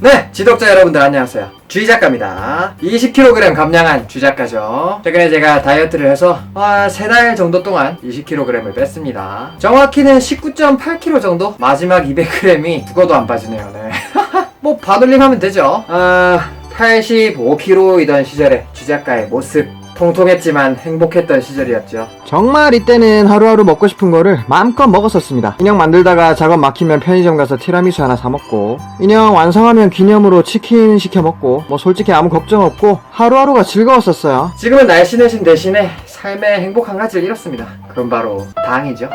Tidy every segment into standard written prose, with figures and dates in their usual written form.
네, 지독자 여러분들 안녕하세요. 주희작가입니다. 20kg 감량한 주작가죠. 최근에 제가 다이어트를 해서 3달 정도 동안 20kg을 뺐습니다. 정확히는 19.8kg 정도? 마지막 200g이 죽어도 안 빠지네요. 네. 뭐 반올림하면 되죠. 85kg이던 시절의 주작가의 모습, 통통했지만 행복했던 시절이었죠. 정말 이때는 하루하루 먹고 싶은 거를 마음껏 먹었었습니다. 인형 만들다가 작업 막히면 편의점 가서 티라미수 하나 사 먹고, 인형 완성하면 기념으로 치킨 시켜 먹고, 뭐 솔직히 아무 걱정 없고 하루하루가 즐거웠었어요. 지금은 날씬해진 대신에 삶의 행복한 가지를 잃었습니다. 그건 바로 당이죠.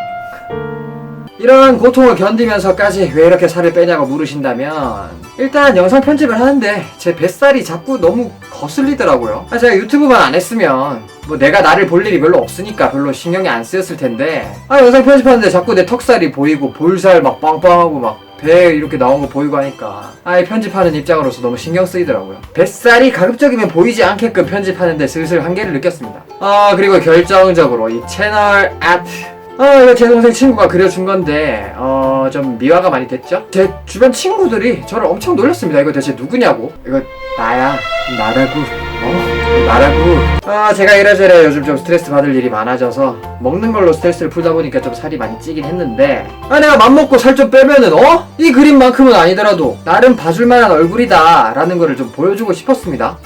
이런 고통을 견디면서까지 왜 이렇게 살을 빼냐고 물으신다면, 일단 영상 편집을 하는데 제 뱃살이 자꾸 너무 거슬리더라고요. 제가 유튜브만 안 했으면 뭐 내가 나를 볼 일이 별로 없으니까 별로 신경이 안 쓰였을 텐데, 영상 편집하는데 자꾸 내 턱살이 보이고 볼살 막 빵빵하고 막 배 이렇게 나온 거 보이고 하니까 편집하는 입장으로서 너무 신경 쓰이더라고요. 뱃살이 가급적이면 보이지 않게끔 편집하는데 슬슬 한계를 느꼈습니다. 그리고 결정적으로 이 채널 아트, 이거 제 동생 친구가 그려준 건데 좀 미화가 많이 됐죠? 제 주변 친구들이 저를 엄청 놀렸습니다. 이거 대체 누구냐고. 이거 나야. 나라고. 나라고. 제가 이래저래 요즘 좀 스트레스 받을 일이 많아져서 먹는 걸로 스트레스를 풀다 보니까 좀 살이 많이 찌긴 했는데, 내가 맘먹고 살 좀 빼면은 이 그림만큼은 아니더라도 나름 봐줄만한 얼굴이다 라는 거를 좀 보여주고 싶었습니다.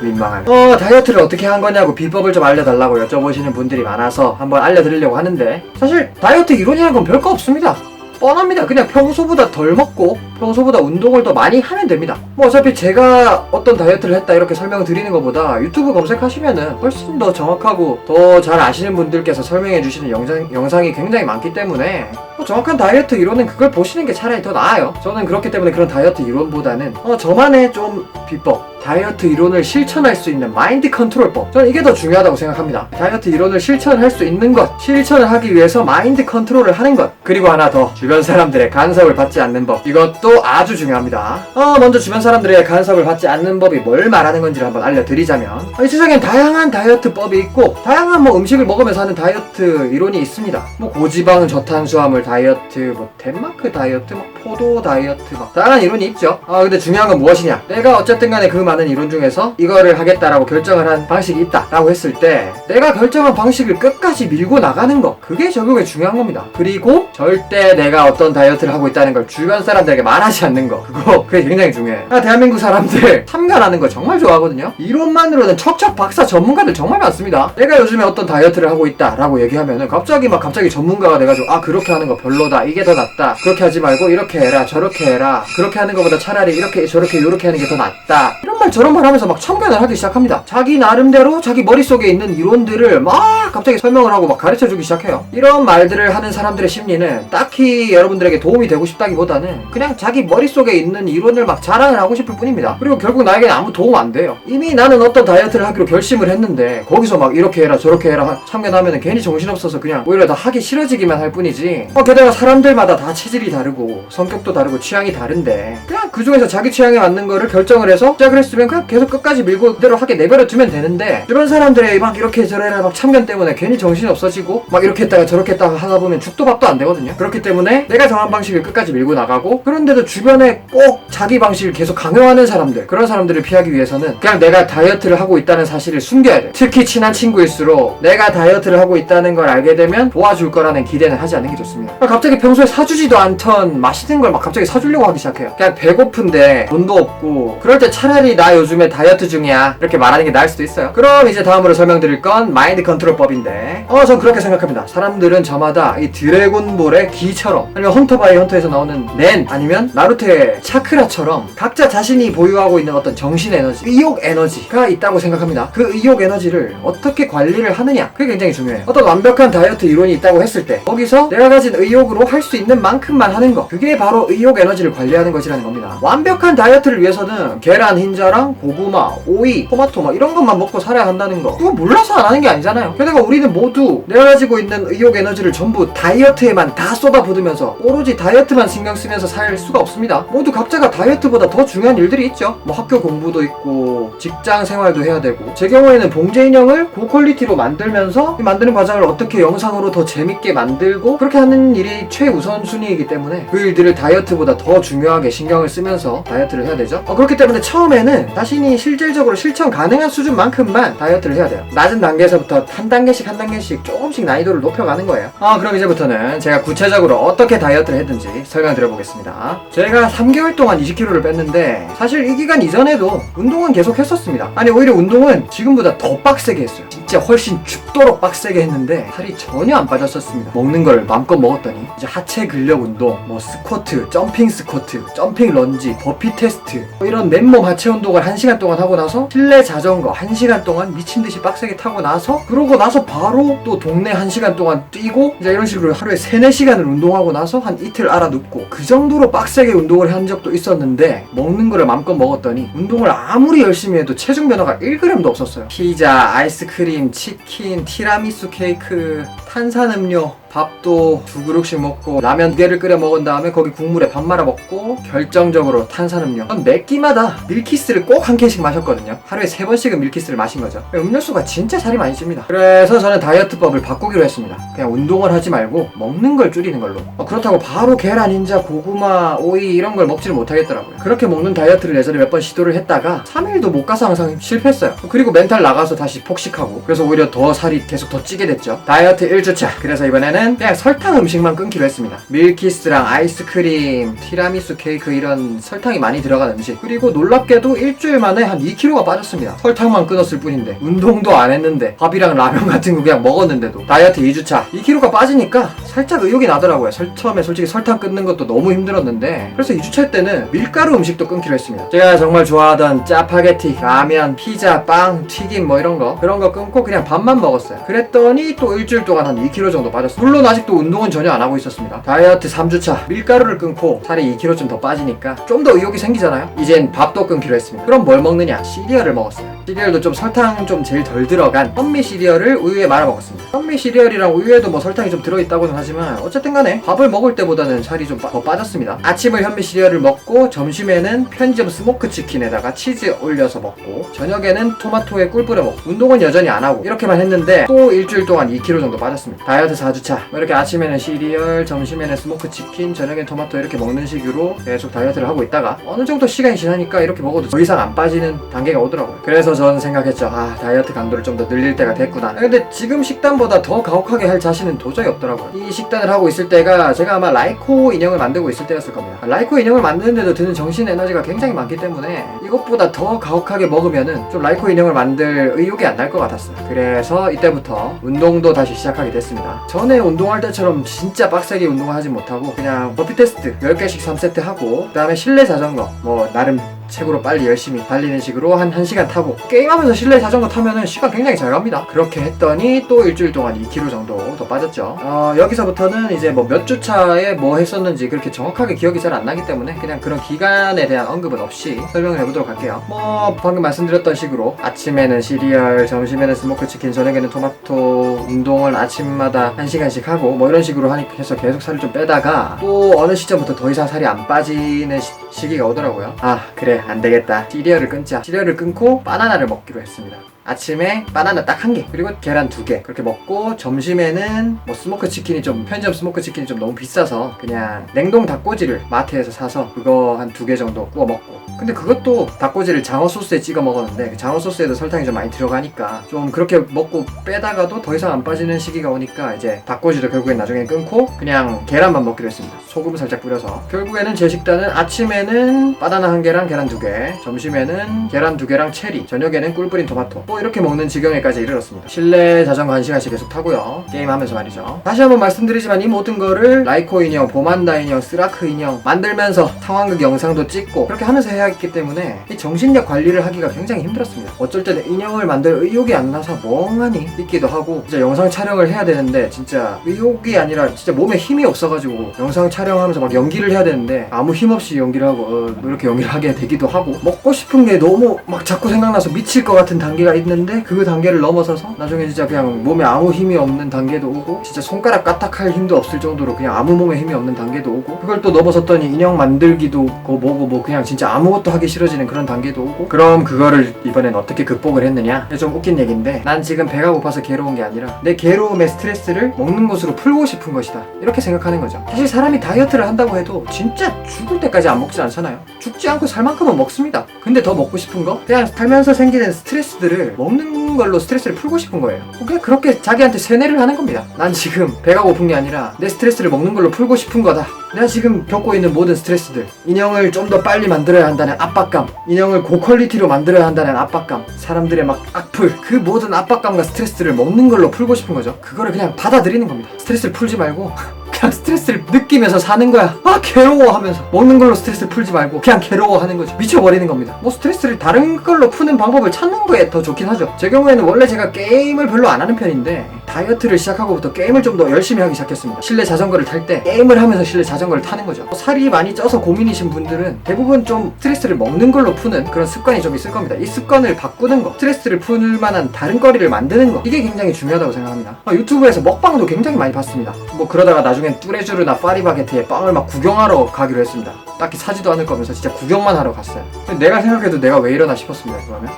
민망한. 다이어트를 어떻게 한 거냐고 비법을 좀 알려달라고 여쭤보시는 분들이 많아서 한번 알려드리려고 하는데, 사실 다이어트 이론이라는 건 별거 없습니다. 뻔합니다. 그냥 평소보다 덜 먹고 평소보다 운동을 더 많이 하면 됩니다. 뭐 어차피 제가 어떤 다이어트를 했다 이렇게 설명을 드리는 것보다 유튜브 검색하시면은 훨씬 더 정확하고 더 잘 아시는 분들께서 설명해 주시는 영상이 굉장히 많기 때문에 정확한 다이어트 이론은 그걸 보시는 게 차라리 더 나아요. 저는 그렇기 때문에 그런 다이어트 이론보다는 저만의 좀 비법, 다이어트 이론을 실천할 수 있는 마인드 컨트롤법, 저는 이게 더 중요하다고 생각합니다. 다이어트 이론을 실천할 수 있는 것, 실천을 하기 위해서 마인드 컨트롤을 하는 것, 그리고 하나 더, 주변 사람들의 간섭을 받지 않는 법, 이것도 아주 중요합니다. 먼저 주변 사람들의 간섭을 받지 않는 법이 뭘 말하는 건지를 한번 알려드리자면, 이 세상엔 다양한 다이어트법이 있고 다양한 음식을 먹으면서 하는 다이어트 이론이 있습니다. 고지방 저탄수화물 다이어트, 덴마크 다이어트, 포도 다이어트, 다양한 이론이 있죠. 근데 중요한 건 무엇이냐, 내가 어쨌든 간에 그 많은 이론 중에서 이거를 하겠다라고 결정을 한 방식이 있다 라고 했을 때, 내가 결정한 방식을 끝까지 밀고 나가는 거, 그게 적용이 중요한 겁니다. 그리고 절대 내가 어떤 다이어트를 하고 있다는 걸 주변 사람들에게 말하지 않는 거, 그게 굉장히 중요해요. 대한민국 사람들 참견하는 거 정말 좋아하거든요. 이론만으로는 척척 박사 전문가들 정말 많습니다. 내가 요즘에 어떤 다이어트를 하고 있다 라고 얘기하면은 갑자기 전문가가 돼가지고 그렇게 하는 거 별로다, 이게 더 낫다, 그렇게 하지 말고 이렇게 해라, 저렇게 해라, 그렇게 하는 것보다 차라리 이렇게 저렇게 요렇게 하는 게 더 낫다, 이런 말 저런 말 하면서 막 참견을 하기 시작합니다. 자기 나름대로 자기 머릿속에 있는 이론들을 막 갑자기 설명을 하고 막 가르쳐주기 시작해요. 이런 말들을 하는 사람들의 심리는 딱히 여러분들에게 도움이 되고 싶다기보다는 그냥 자기 머릿속에 있는 이론을 막 자랑을 하고 싶을 뿐입니다. 그리고 결국 나에게는 아무 도움 안 돼요. 이미 나는 어떤 다이어트를 하기로 결심을 했는데 거기서 막 이렇게 해라 저렇게 해라 참견하면 괜히 정신없어서 그냥 오히려 더 하기 싫어지기만 할 뿐이지. 게다가 사람들마다 다 체질이 다르고 성격도 다르고 취향이 다른데, 그냥 그 중에서 자기 취향에 맞는 거를 결정을 해서 시작을 했으면 그냥 계속 끝까지 밀고 그대로 하게 내버려 두면 되는데, 주변 사람들의 막 이렇게 저래라 막 참견 때문에 괜히 정신이 없어지고 막 이렇게 했다가 저렇게 했다가 하다 보면 죽도 밥도 안 되거든요. 그렇기 때문에 내가 정한 방식을 끝까지 밀고 나가고, 그런데도 주변에 꼭 자기 방식을 계속 강요하는 사람들, 그런 사람들을 피하기 위해서는 그냥 내가 다이어트를 하고 있다는 사실을 숨겨야 돼. 특히 친한 친구일수록 내가 다이어트를 하고 있다는 걸 알게 되면 도와줄 거라는 기대는 하지 않는 게 좋습니다. 갑자기 평소에 사주지도 않던 맛있는 걸 막 갑자기 사주려고 하기 시작해요. 그냥 배고픈데 돈도 없고 그럴 때 차라리 나 요즘에 다이어트 중이야 이렇게 말하는 게 나을 수도 있어요. 그럼 이제 다음으로 설명드릴 건 마인드 컨트롤법인데, 전 그렇게 생각합니다. 사람들은 저마다 이 드래곤볼의 기처럼, 아니면 헌터 바이 헌터에서 나오는 넨, 아니면 나루토의 차크라처럼 각자 자신이 보유하고 있는 어떤 정신 에너지, 의욕 에너지가 있다고 생각합니다. 그 의욕 에너지를 어떻게 관리를 하느냐, 그게 굉장히 중요해요. 어떤 완벽한 다이어트 이론이 있다고 했을 때 거기서 내가 가진 의욕으로 할 수 있는 만큼만 하는 거, 그게 바로 의욕 에너지를 관리하는 것이라는 겁니다. 완벽한 다이어트를 위해서는 계란 흰자랑 고구마, 오이, 토마토 막 이런 것만 먹고 살아야 한다는 거, 그거 몰라서 안 하는 게 아니잖아요. 게다가 우리는 모두 내가 가지고 있는 의욕 에너지를 전부 다이어트에만 다 쏟아 쏟아부으면서 오로지 다이어트만 신경 쓰면서 살 수가 없습니다. 모두 각자가 다이어트보다 더 중요한 일들이 있죠. 뭐 학교 공부도 있고 직장 생활도 해야 되고, 제 경우에는 봉제 인형을 고퀄리티로 만들면서 이 만드는 과정을 어떻게 영상으로 더 재밌게 만들고 그렇게 하는 일이 최우선순위이기 때문에 그 일들을 다이어트보다 더 중요하게 신경을 쓰면서 다이어트를 해야 되죠. 그렇기 때문에 처음에는 자신이 실질적으로 실천 가능한 수준만큼만 다이어트를 해야 돼요. 낮은 단계에서부터 한 단계씩 조금씩 난이도를 높여가는 거예요. 그럼 이제부터는 제가 구체적으로 어떻게 다이어트를 했는지 설명드려보겠습니다. 제가 3개월 동안 20kg를 뺐는데 사실 이 기간 이전에도 운동은 계속 했었습니다. 아니 오히려 운동은 지금보다 더 빡세게 했어요. 진짜 훨씬 죽도록 빡세게 했는데 살이 전혀 안 빠졌었습니다. 먹는 걸 마음껏 먹었더니 이제 하체 근력 운동, 뭐 스쿼트, 점핑 스쿼트, 점핑 런지, 버피 테스트, 이런 맨몸 하체 운동을 1시간 동안 하고 나서 실내 자전거 1시간 동안 미친듯이 빡세게 타고 나서, 그러고 나서 바로 또 동네 1시간 동안 뛰고, 이제 이런 식으로 하루에 3-4시간을 운동하고 나서 한 이틀 알아눕고, 그 정도로 빡세게 운동을 한 적도 있었는데 먹는 거를 마음껏 먹었더니 운동을 아무리 열심히 해도 체중 변화가 1g도 없었어요. 피자, 아이스크림, 치킨, 티라미수 케이크, 탄산음료, 밥도 2그릇씩 먹고 라면 2개를 끓여 먹은 다음에 거기 국물에 밥 말아 먹고, 결정적으로 탄산음료 몇 끼마다 밀키스를 꼭 한 캔씩 마셨거든요. 하루에 3번씩은 밀키스를 마신 거죠. 음료수가 진짜 살이 많이 찝니다. 그래서 저는 다이어트법을 바꾸기로 했습니다. 그냥 운동을 하지 말고 먹는 걸 줄이는 걸로. 그렇다고 바로 계란, 흰자, 고구마, 오이 이런 걸 먹지를 못하겠더라고요. 그렇게 먹는 다이어트를 예전에 몇 번 시도를 했다가 3일도 못 가서 항상 실패했어요. 그리고 멘탈 나가서 다시 폭식하고, 그래서 오히려 더 살이 계속 더 찌게 됐죠. 다이어트 1주차. 그래서 이번에는 그냥 설탕 음식만 끊기로 했습니다. 밀키스랑 아이스크림, 티라미수 케이크 이런 설탕이 많이 들어간 음식, 그리고 놀랍게도 일주일 만에 한 2kg가 빠졌습니다. 설탕만 끊었을 뿐인데, 운동도 안 했는데 밥이랑 라면 같은 거 그냥 먹었는데도. 다이어트 2주차 2kg가 빠지니까 살짝 의욕이 나더라고요. 처음에 솔직히 설탕 끊는 것도 너무 힘들었는데, 그래서 2주차 때는 밀가루 음식도 끊기로 했습니다. 제가 정말 좋아하던 짜파게티, 라면, 피자, 빵, 튀김 뭐 이런 거, 그런 거 끊고 그냥 밥만 먹었어요. 그랬더니 또 일주일 동안 한 2kg 정도 빠졌어요. 물론 아직도 운동은 전혀 안 하고 있었습니다. 다이어트 3주차 밀가루를 끊고 살이 2kg쯤 더 빠지니까 좀 더 의욕이 생기잖아요. 이젠 밥도 끊기로 했습니다. 그럼 뭘 먹느냐? 시리얼을 먹었어요. 시리얼도 좀 설탕 좀 제일 덜 들어간 현미 시리얼을 우유에 말아 먹었습니다. 현미 시리얼이랑 우유에도 뭐 설탕이 좀 들어있다고는 하지만 어쨌든 간에 밥을 먹을 때보다는 살이 좀 더 빠졌습니다. 아침을 현미 시리얼을 먹고, 점심에는 편의점 스모크 치킨에다가 치즈 올려서 먹고, 저녁에는 토마토에 꿀 뿌려 먹고, 운동은 여전히 안 하고 이렇게만 했는데 또 일주일 동안 2kg 정도 빠졌습니다. 다이어트 4주차 이렇게 아침에는 시리얼, 점심에는 스모크 치킨, 저녁엔 토마토 이렇게 먹는 식으로 계속 다이어트를 하고 있다가 어느 정도 시간이 지나니까 이렇게 먹어도 더 이상 안 빠지는 단계가 오더라고요. 그래서 저는 생각했죠. 다이어트 강도를 좀 더 늘릴 때가 됐구나. 근데 지금 식단보다 더 가혹하게 할 자신은 도저히 없더라고요. 이 식단을 하고 있을 때가 제가 아마 라이코 인형을 만들고 있을 때였을 겁니다. 라이코 인형을 만드는데도 드는 정신 에너지가 굉장히 많기 때문에 이것보다 더 가혹하게 먹으면은 좀 라이코 인형을 만들 의욕이 안 날 것 같았어요. 그래서 이때부터 운동도 다시 시작하게 됐습니다. 전에 운동할 때처럼 진짜 빡세게 운동을 하지 못하고 그냥 버피 테스트 10개씩 3세트 하고, 그 다음에 실내 자전거 뭐 나름 최고로 빨리 열심히 달리는 식으로 한 1시간 타고, 게임하면서 실내 자전거 타면은 시간 굉장히 잘 갑니다. 그렇게 했더니 또 일주일 동안 2kg 정도 더 빠졌죠. 여기서부터는 이제 뭐 몇 주차에 뭐 했었는지 그렇게 정확하게 기억이 잘 안 나기 때문에 그냥 그런 기간에 대한 언급은 없이 설명을 해보도록 할게요. 뭐 방금 말씀드렸던 식으로 아침에는 시리얼, 점심에는 스모크 치킨, 저녁에는 토마토, 운동을 아침마다 1시간씩 하고 뭐 이런 식으로 해서 계속 살을 좀 빼다가 또 어느 시점부터 더 이상 살이 안 빠지는 시기가 오더라고요. 그래 안되겠다, 시리얼을 끊자. 시리얼을 끊고 바나나를 먹기로 했습니다. 아침에 바나나 딱 1개, 그리고 계란 2개 그렇게 먹고, 점심에는 뭐 스모크 치킨이 좀, 편의점 스모크 치킨이 좀 너무 비싸서 그냥 냉동 닭꼬지를 마트에서 사서 그거 한 2개 정도 구워 먹고, 근데 그것도 닭꼬지를 장어 소스에 찍어 먹었는데 그 장어 소스에도 설탕이 좀 많이 들어가니까 좀 그렇게 먹고 빼다가도 더 이상 안 빠지는 시기가 오니까 이제 닭꼬지도 결국엔 나중에 끊고 그냥 계란만 먹기로 했습니다. 소금 살짝 뿌려서. 결국에는 제 식단은 아침에는 바나나 1개랑 계란 2개, 점심에는 계란 2개랑 체리, 저녁에는 꿀 뿌린 토마토, 뭐 이렇게 먹는 지경에까지 이르렀습니다. 실내 자전거 1시간씩 계속 타고요. 게임하면서 말이죠. 다시 한번 말씀드리지만 이 모든 거를 라이코 인형, 보만다 인형, 쓰라크 인형 만들면서 상황극 영상도 찍고 그렇게 하면서 해야 했기 때문에 이 정신력 관리를 하기가 굉장히 힘들었습니다. 어쩔 때는 인형을 만들 의욕이 안 나서 멍하니 있기도 하고, 진짜 영상 촬영을 해야 되는데 진짜 의욕이 아니라 진짜 몸에 힘이 없어가지고 영상 촬영하면서 막 연기를 해야 되는데 아무 힘 없이 연기를 하고 이렇게 연기를 하게 되기도 하고, 먹고 싶은 게 너무 막 자꾸 생각나서 미칠 것 같은 단계가 있는데 그 단계를 넘어서서 나중에 진짜 그냥 몸에 아무 힘이 없는 단계도 오고 진짜 손가락 까딱할 힘도 없을 정도로 그냥 아무 몸에 힘이 없는 단계도 오고 그걸 또 넘어섰더니 인형 만들기도 뭐고 뭐 그냥 진짜 아무것도 하기 싫어지는 그런 단계도 오고 그럼 그거를 이번엔 어떻게 극복을 했느냐? 좀 웃긴 얘기인데 난 지금 배가 고파서 괴로운 게 아니라 내 괴로움의 스트레스를 먹는 것으로 풀고 싶은 것이다 이렇게 생각하는 거죠. 사실 사람이 다이어트를 한다고 해도 진짜 죽을 때까지 안 먹진 않잖아요. 죽지 않고 살 만큼은 먹습니다. 근데 더 먹고 싶은 거? 그냥 살면서 생기는 스트레스들을 먹는 걸로 스트레스를 풀고 싶은 거예요. 그냥 그렇게 자기한테 세뇌를 하는 겁니다. 난 지금 배가 고픈 게 아니라 내 스트레스를 먹는 걸로 풀고 싶은 거다. 내가 지금 겪고 있는 모든 스트레스들, 인형을 좀 더 빨리 만들어야 한다는 압박감, 인형을 고퀄리티로 만들어야 한다는 압박감, 사람들의 막 악플, 그 모든 압박감과 스트레스를 먹는 걸로 풀고 싶은 거죠. 그거를 그냥 받아들이는 겁니다. 스트레스를 풀지 말고 그냥 스트레스를 느끼면서 사는 거야. 아 괴로워 하면서 먹는 걸로 스트레스를 풀지 말고 그냥 괴로워하는 거죠. 미쳐버리는 겁니다. 뭐 스트레스를 다른 걸로 푸는 방법을 찾는 거에 더 좋긴 하죠. 제 경우에는 원래 제가 게임을 별로 안 하는 편인데 다이어트를 시작하고부터 게임을 좀 더 열심히 하기 시작했습니다. 실내 자전거를 탈 때 게임을 하면서 실내 자전거를 타는 거죠. 살이 많이 쪄서 고민이신 분들은 대부분 좀 스트레스를 먹는 걸로 푸는 그런 습관이 좀 있을 겁니다. 이 습관을 바꾸는 거, 스트레스를 풀 만한 다른 거리를 만드는 거, 이게 굉장히 중요하다고 생각합니다. 유튜브에서 먹방도 굉장히 많이 봤습니다. 뭐 그러다가 나중엔 뚜레쥬르나 파리바게트에 빵을 막 구경하러 가기로 했습니다. 딱히 사지도 않을 거면서 진짜 구경만 하러 갔어요. 내가 생각해도 내가 왜 이러나 싶었습니다. 그러면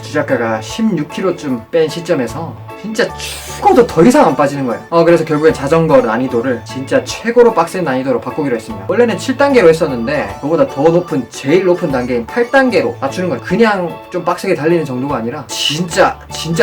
주작가가 16kg쯤 뺀 시점에서 진짜 죽어도 더 이상 안 빠지는 거예요. 그래서 결국엔 자전거 난이도를 진짜 최고로 빡센 난이도로 바꾸기로 했습니다. 원래는 7단계로 했었는데 그거보다 더 높은 제일 높은 단계인 8단계로 맞추는 거예요. 그냥 좀 빡세게 달리는 정도가 아니라 진짜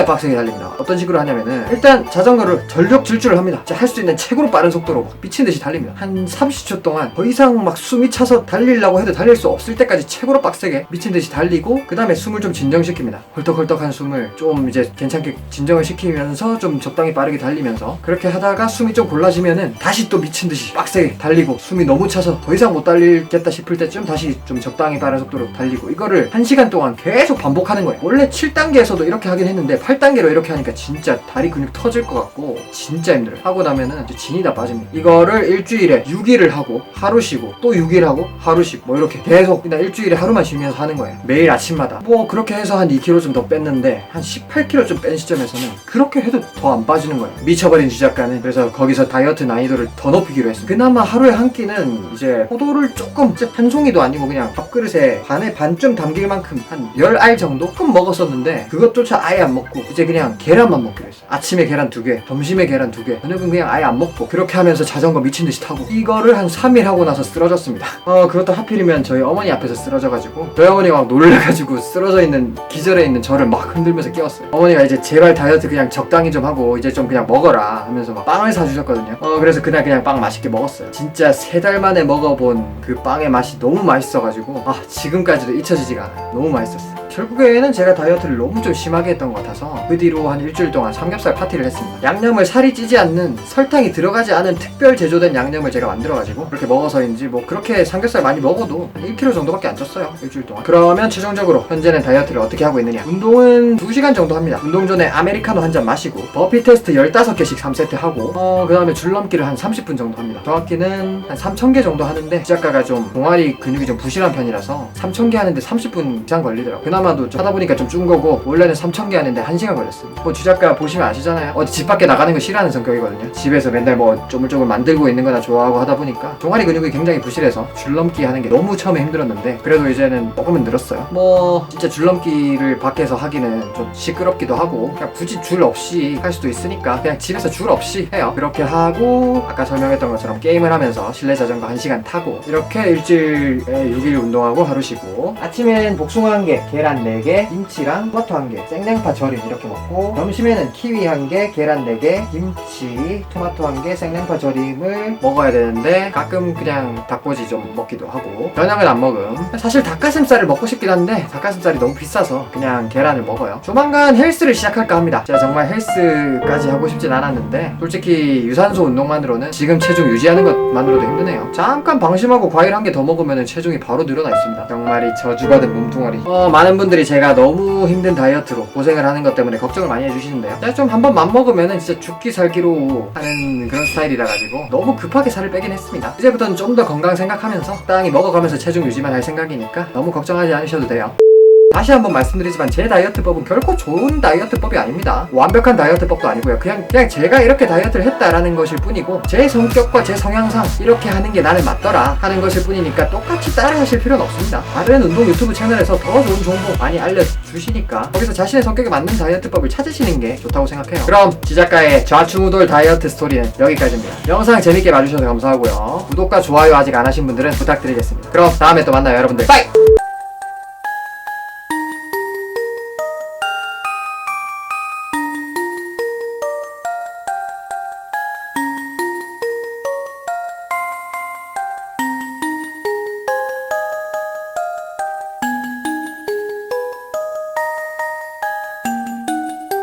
빡세게 달립니다. 어떤 식으로 하냐면은 일단 자전거를 전력 질주를 합니다. 할 수 있는 최고로 빠른 속도로 막 미친듯이 달립니다. 한 30초 동안 더 이상 막 숨이 차서 달리려고 해도 달릴 수 없을 때까지 최고로 빡세게 미친듯이 달리고 그 다음에 숨을 좀 진정시킵니다. 헐떡헐떡한 숨을 좀 이제 괜찮게 진정을 시키면서 좀 적당히 빠르게 달리면서 그렇게 하다가 숨이 좀 골라지면은 다시 또 미친듯이 빡세게 달리고 숨이 너무 차서 더 이상 못 달리겠다 싶을 때쯤 다시 좀 적당히 빠른 속도로 달리고 이거를 1시간 동안 계속 반복하는 거예요. 원래 7단계에서도 이렇게 하긴 했는데 8단계로 이렇게 하니까 진짜 다리 근육 터질 것 같고 진짜 힘들어요. 하고 나면은 이제 진이 다 빠집니다. 이거를 일주일에 6일을 하고 하루 쉬고 또 6일 하고 하루 쉬고 뭐 이렇게 계속 그냥 일주일에 하루만 쉬면서 하는 거예요. 매일 아침마다 뭐 그렇게 해서 한 2kg 좀 더 뺐는데 한 18kg 좀 뺀 시점에서는 그렇게 해도 더 안 빠지는 거예요. 미쳐버린 주작가는. 그래서 거기서 다이어트 난이도를 더 높이기로 했습니다. 그나마 하루에 한 끼는 이제 포도를 조금 한 송이도 아니고 그냥 밥그릇에 반에 반쯤 담길 만큼 한 10알 정도 조금 먹었었는데 그것조차 아예 안 먹고 이제 그냥 계란만 먹기로 했어요. 아침에 계란 2개, 점심에 계란 2개, 저녁은 그냥 아예 안 먹고 그렇게 하면서 자전거 미친듯이 타고 이거를 한 3일 하고 나서 쓰러졌습니다. 그것도 하필이면 저희 어머니 앞에서 쓰러져가지고 저희 어머니가 막 놀래가지고 쓰러져 있는 기절해 있는 저를 막 흔들면서 깨웠어요. 어머니가 이제 제발 다이어트 그냥 적당히 좀 하고 이제 좀 그냥 먹어라 하면서 막 빵을 사주셨거든요. 그래서 그날 그냥 빵 맛있게 먹었어요. 진짜 3달 만에 먹어본 그 빵의 맛이 너무 맛있어가지고 지금까지도 잊혀지지가 않아요. 너무 맛있었어요. 결국에는 제가 다이어트를 너무 좀 심하게 했던 것 같아서 그 뒤로 한 일주일 동안 삼겹살 파티를 했습니다. 양념을 살이 찌지 않는 설탕이 들어가지 않은 특별 제조된 양념을 제가 만들어가지고 그렇게 먹어서인지 뭐 그렇게 삼겹살 많이 먹어도 한 1kg 정도밖에 안 쪘어요. 일주일 동안. 그러면 최종적으로 현재는 다이어트를 어떻게 하고 있느냐. 운동은 2시간 정도 합니다. 운동 전에 아메리카노 한 잔 마시고 버피 테스트 15개씩 3세트 하고 그 다음에 줄넘기를 한 30분 정도 합니다. 정확히는 한 3000개 정도 하는데 시작가가 좀 동아리 근육이 좀 부실한 편이라서 3000개 하는데 30분 이상 걸리더라고요. 그나마도 좀 하다 보니까 좀 준 거고 원래는 3000개 하는데 1시간 걸렸습니다. 뭐 주작가 보시면 아시잖아요. 어디 집 밖에 나가는 거 싫어하는 성격이거든요. 집에서 맨날 뭐 쪼물쪼물 만들고 있는 거나 좋아하고 하다 보니까 종아리 근육이 굉장히 부실해서 줄넘기 하는 게 너무 처음에 힘들었는데 그래도 이제는 조금은 늘었어요. 뭐 진짜 줄넘기를 밖에서 하기는 좀 시끄럽기도 하고 그냥 굳이 줄 없이 할 수도 있으니까 그냥 집에서 줄 없이 해요. 그렇게 하고 아까 설명했던 것처럼 게임을 하면서 실내 자전거 1시간 타고 이렇게 일주일에 6일 운동하고 하루 쉬고 아침엔 복숭아 1개, 계란 4개, 김치랑 토마토 1개, 생냉파 절임 이렇게 먹고 점심에는 키위 1개, 계란 4개, 김치, 토마토 1개, 생냉파 절임을 먹어야 되는데 가끔 그냥 닭꼬지 좀 먹기도 하고 저녁은 안 먹음. 사실 닭가슴살을 먹고 싶긴 한데 닭가슴살이 너무 비싸서 그냥 계란을 먹어요. 조만간 헬스를 시작할까 합니다. 제가 정말 헬스까지 하고 싶진 않았는데 솔직히 유산소 운동만으로는 지금 체중 유지하는 것만으로도 힘드네요. 잠깐 방심하고 과일 한 개 더 먹으면 체중이 바로 늘어나 있습니다. 정말 이 저주받은 몸뚱아리. 많은 분들이 제가 너무 힘든 다이어트로 고생을 하는 것 때문에 걱정을 많이 해주시는데요. 제가 좀 한번 맘먹으면 진짜 죽기 살기로 하는 그런 스타일이라 가지고 너무 급하게 살을 빼긴 했습니다. 이제부터는 좀 더 건강 생각하면서 적당히 먹어가면서 체중 유지만 할 생각이니까 너무 걱정하지 않으셔도 돼요. 다시 한번 말씀드리지만 제 다이어트법은 결코 좋은 다이어트법이 아닙니다. 완벽한 다이어트법도 아니고요. 그냥 제가 이렇게 다이어트를 했다라는 것일 뿐이고 제 성격과 제 성향상 이렇게 하는 게 나는 맞더라 하는 것일 뿐이니까 똑같이 따라 하실 필요는 없습니다. 다른 운동 유튜브 채널에서 더 좋은 정보 많이 알려주시니까 거기서 자신의 성격에 맞는 다이어트법을 찾으시는 게 좋다고 생각해요. 그럼 지작가의 좌충우돌 다이어트 스토리는 여기까지입니다. 영상 재밌게 봐주셔서 감사하고요. 구독과 좋아요 아직 안 하신 분들은 부탁드리겠습니다. 그럼 다음에 또 만나요 여러분들. 빠이!